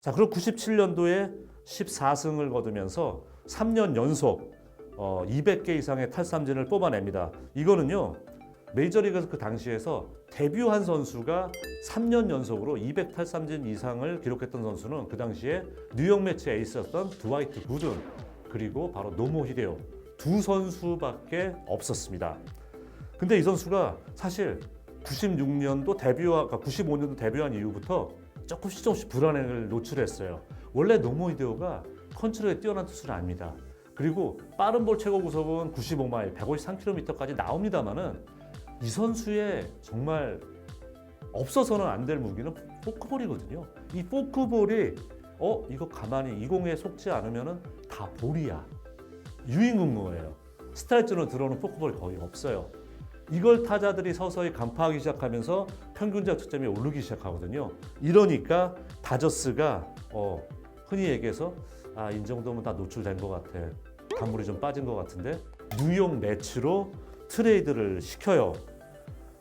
자, 그리고 97년도에 14승을 거두면서 3년 연속 200개 이상의 탈삼진을 뽑아냅니다. 이거는요, 메이저리그에서 그 당시에서 데뷔한 선수가 3년 연속으로 200 탈삼진 이상을 기록했던 선수는 그 당시에 뉴욕 매츠의 에이스였던 드와이트 구든, 그리고 바로 노모 히데오, 두 선수밖에 없었습니다. 근데 이 선수가 사실 96년도 그러니까 95년도 데뷔한 이후부터 조금씩 불안을 노출했어요. 원래 노모 히데오가 컨트롤에 뛰어난 투수는 아닙니다. 그리고 빠른 볼 최고 구속은 95마일, 153km까지 나옵니다만은 이 선수의 정말 없어서는 안 될 무기는 포크볼이거든요. 이 포크볼이 이거 가만히 이 공에 속지 않으면은 다 볼이야. 유인근무예요. 스트라이크로 들어오는 포크볼이 거의 없어요. 이걸 타자들이 서서히 간파하기 시작하면서 평균 자책점이 오르기 시작하거든요. 이러니까 다저스가 흔히 얘기해서 이 정도면 다 노출된 것 같아. 간물이 좀 빠진 것 같은데 뉴욕 매치로 트레이드를 시켜요.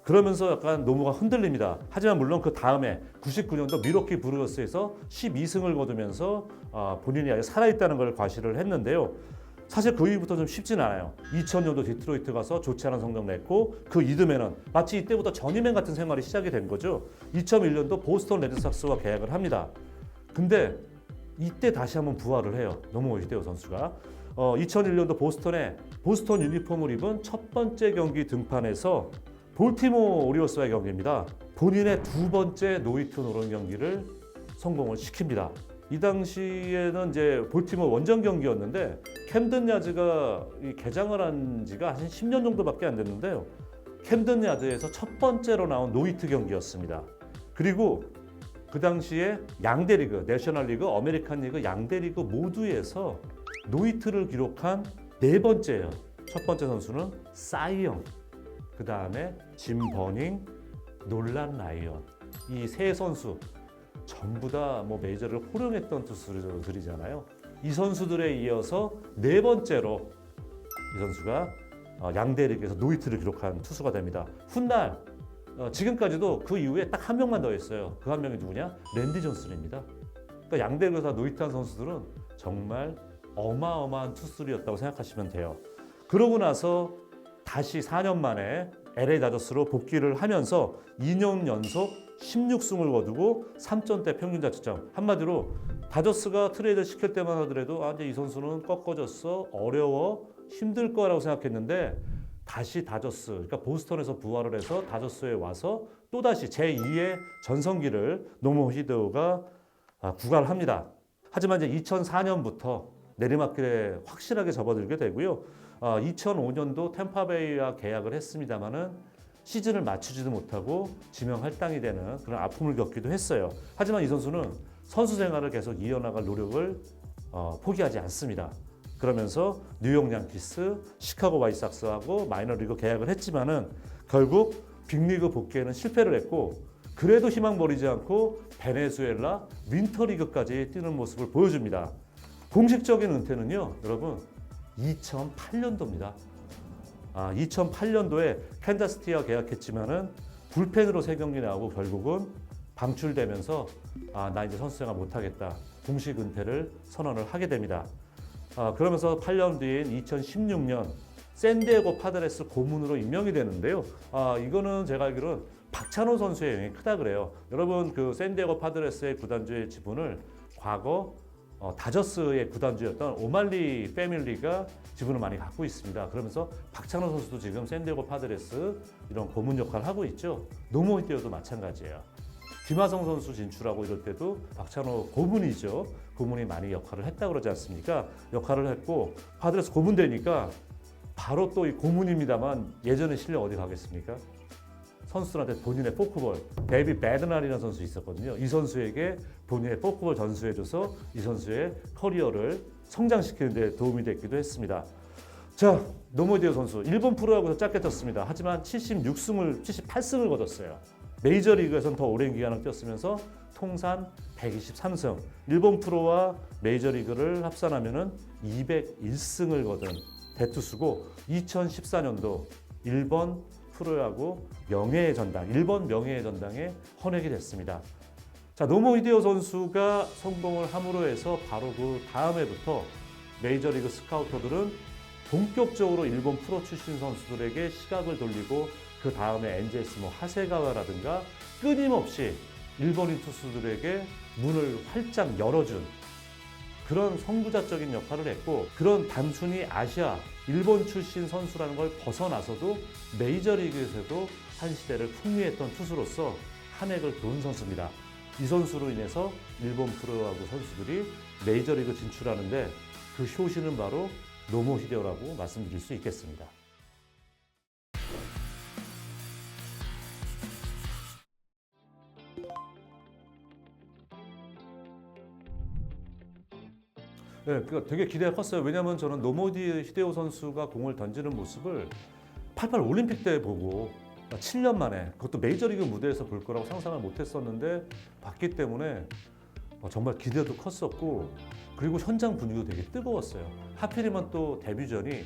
그러면서 약간 노모가 흔들립니다. 하지만 물론 그 다음에 99년도 미러키 브루어스에서 12승을 거두면서 본인이 아직 살아있다는 걸 과시를 했는데요. 사실 그 이후부터 좀 쉽진 않아요. 2000년도 디트로이트 가서 좋지 않은 성적 냈고 그 이듬해는 마치 이때부터 전이맨 같은 생활이 시작이 된 거죠. 2001년도 보스턴 레드삭스와 계약을 합니다. 근데 이때 다시 한번 부활을 해요. 노모 히데오 선수가. 2001년도 보스턴 유니폼을 입은 첫 번째 경기 등판에서 볼티모어 오리올스와의 경기입니다. 본인의 두 번째 노히트 노런 경기를 성공을 시킵니다. 이 당시에는 이제 볼티모어 원정 경기였는데 캠든 야즈가 개장을 한 지가 한 10년 정도밖에 안 됐는데요. 캠든 야드에서 첫 번째로 나온 노히트 경기였습니다. 그리고 그 당시에 양대 리그, 내셔널리그, 아메리칸 리그 양대 리그 모두에서 노히트를 기록한 네 번째예요. 첫 번째 선수는 사이 영, 그 다음에 짐 버닝, 놀란 라이언. 이 세 선수 전부 다 메이저를 호령했던 투수들이잖아요. 이 선수들에 이어서 네 번째로 이 선수가 양대 리그에서 노히트를 기록한 투수가 됩니다. 훗날 지금까지도 그 이후에 딱 한 명만 더 있어요. 그 한 명이 누구냐? 랜디 존슨입니다. 그러니까 양대 리그에서 노히트한 선수들은 정말 어마어마한 투수들이었다고 생각하시면 돼요. 그러고 나서 다시 4년 만에 LA 다저스로 복귀를 하면서 2년 연속 16승을 거두고 3점대 평균 자책점. 한마디로 다저스가 트레이드 시킬 때만 하더라도 이제 이 선수는 꺾어졌어, 어려워, 힘들 거라고 생각했는데 다시 다저스, 그러니까 보스턴에서 부활을 해서 다저스에 와서 또다시 제2의 전성기를 노모 히데오가 구가합니다. 하지만 이제 2004년부터 내리막길에 확실하게 접어들게 되고요. 2005년도 템파베이와 계약을 했습니다마는 시즌을 맞추지도 못하고 지명 할당이 되는 그런 아픔을 겪기도 했어요. 하지만 이 선수는 선수 생활을 계속 이어나갈 노력을 포기하지 않습니다. 그러면서 뉴욕 양키스, 시카고 화이트삭스하고 마이너리그 계약을 했지만은 결국 빅리그 복귀에는 실패를 했고 그래도 희망 버리지 않고 베네수엘라 윈터리그까지 뛰는 모습을 보여줍니다. 공식적인 은퇴는요, 여러분 2008년도입니다. 2008년도에 캔자스시티와 계약했지만은 불펜으로 3경기 나오고 결국은 방출되면서 나 이제 선수 생활 못하겠다. 공식 은퇴를 선언을 하게 됩니다. 그러면서 8년 뒤인 2016년 샌디에고 파드레스 고문으로 임명이 되는데요. 이거는 제가 알기로는 박찬호 선수의 영향이 크다 그래요. 여러분 그 샌디에고 파드레스의 구단주의 지분을 과거 다저스의 구단주였던 오말리 패밀리가 지분을 많이 갖고 있습니다. 그러면서 박찬호 선수도 지금 샌디에고 파드레스 이런 고문 역할을 하고 있죠. 노모 히데오도 마찬가지예요. 김하성 선수 진출하고 이럴 때도 박찬호 고문이죠. 고문이 많이 역할을 했다고 그러지 않습니까? 역할을 했고 파드레스 고문 되니까 바로 또 이 고문입니다만 예전의 실력 어디 가겠습니까? 선수들한테 본인의 포크볼, 데이비 배드날이라는 선수 있었거든요. 이 선수에게 본인의 포크볼 전수해줘서 이 선수의 커리어를 성장시키는 데 도움이 됐기도 했습니다. 자, 노모 히데오 선수 일본 프로야구에서 짧게 떴습니다. 하지만 78승을 거뒀어요. 메이저리그에서는 더 오랜 기간을 뛰었으면서 통산 123승, 일본 프로와 메이저리그를 합산하면 201승을 거둔 대투수고 2014년도 일본 프로야구 명예의 전당, 일본 명예의 전당에 헌액이 됐습니다. 자, 노모 히데오 선수가 성공을 함으로 해서 바로 그 다음 해부터 메이저리그 스카우터들은 본격적으로 일본 프로 출신 선수들에게 시각을 돌리고 그 다음에 엔젤스 하세가와라든가 끊임없이 일본인 투수들에게 문을 활짝 열어준 그런 선구자적인 역할을 했고, 그런 단순히 아시아, 일본 출신 선수라는 걸 벗어나서도 메이저리그에서도 한 시대를 풍미했던 투수로서 한 획을 그은 선수입니다. 이 선수로 인해서 일본 프로야구 선수들이 메이저리그 진출하는데 그 효시는 바로 노모 히데오라고 말씀드릴 수 있겠습니다. 네, 그러니까 되게 기대가 컸어요. 왜냐하면 저는 노모 히데오 선수가 공을 던지는 모습을 88 올림픽 때 보고 7년 만에 그것도 메이저리그 무대에서 볼 거라고 상상을 못했었는데 봤기 때문에 정말 기대도 컸었고, 그리고 현장 분위기도 되게 뜨거웠어요. 하필이면 또 데뷔전이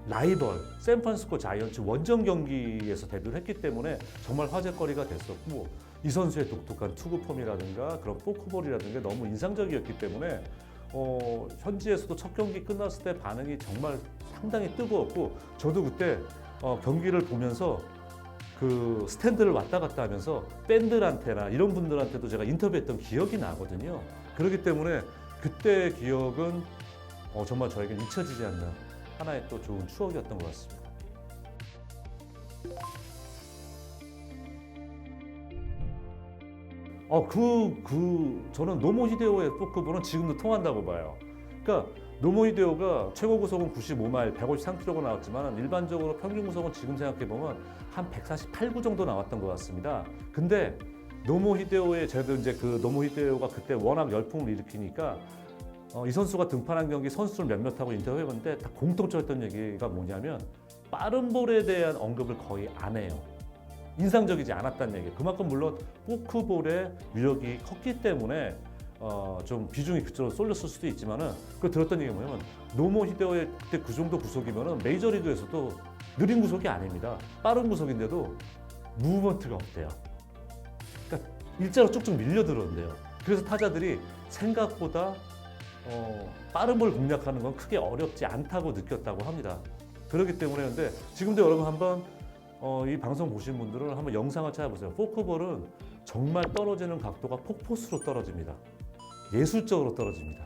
라이벌 샌프란시스코 자이언츠 원정 경기에서 데뷔를 했기 때문에 정말 화제거리가 됐었고, 이 선수의 독특한 투구 폼이라든가 그런 포크볼이라든가 너무 인상적이었기 때문에 현지에서도 첫 경기 끝났을 때 반응이 정말 상당히 뜨거웠고, 저도 그때 경기를 보면서 그 스탠드를 왔다 갔다 하면서 팬들한테나 이런 분들한테도 제가 인터뷰했던 기억이 나거든요. 그렇기 때문에 그때의 기억은 정말 저에게 잊혀지지 않는 하나의 또 좋은 추억이었던 것 같습니다. 저는 노모 히데오의 포크볼은 지금도 통한다고 봐요. 그러니까 노모 히데오가 최고 구속은 95마일, 153km가 나왔지만 일반적으로 평균 구속은 지금 생각해 보면 한 148구 정도 나왔던 것 같습니다. 근데 노모 히데오의 저도 이제 그 노모 히데오가 그때 워낙 열풍을 일으키니까 이 선수가 등판한 경기 선수를 몇몇하고 인터뷰해봤는데 다 공통적이었던 얘기가 뭐냐면 빠른 볼에 대한 언급을 거의 안 해요. 인상적이지 않았다는 얘기예요. 그만큼 물론 포크볼의 위력이 컸기 때문에 좀 비중이 그쪽으로 쏠렸을 수도 있지만은 그 들었던 얘기가 뭐냐면 노모 히데오의 그때 그 정도 구속이면은 메이저리그에서도 느린 구속이 아닙니다. 빠른 구속인데도 무브먼트가 없대요. 그러니까 일자로 쭉쭉 밀려 들어온대요. 그래서 타자들이 생각보다 빠른 볼 공략하는 건 크게 어렵지 않다고 느꼈다고 합니다. 그렇기 때문에 근데 지금도 여러분 한번 이 방송 보신 분들은 한번 영상을 찾아보세요. 포크볼은 정말 떨어지는 각도가 폭포수로 떨어집니다. 예술적으로 떨어집니다.